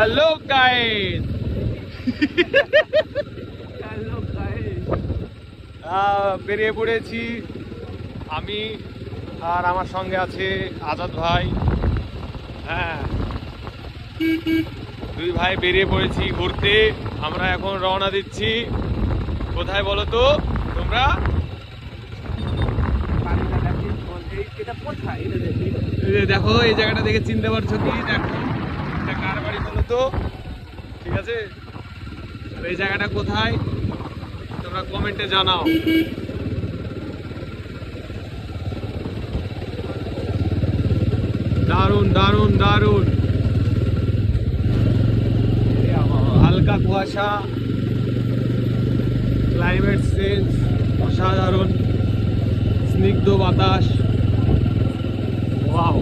Hello guys, বেরিয়ে পড়েছি আমি আর আমার সঙ্গে আছে আজাদ ভাই। হ্যাঁ, দুই ভাই বেরিয়ে পড়েছি ঘুরতে। আমরা এখন রওনা দিচ্ছি কোথায় বলো তো তোমরা? দেখো এই জায়গাটা দেখে চিনতে পারছো কি? দেখো এটা কার বাড়ি বলো তো? ঠিক আছে, আর এই জায়গাটা কোথায় তোমরা কমেন্টে জানাও। দারুণ দারুণ দারুণ, হালকা কুয়াশা, ক্লাইমেট চেঞ্জ অসাধারণ, স্নিগ্ধ বাতাস, ওয়াও।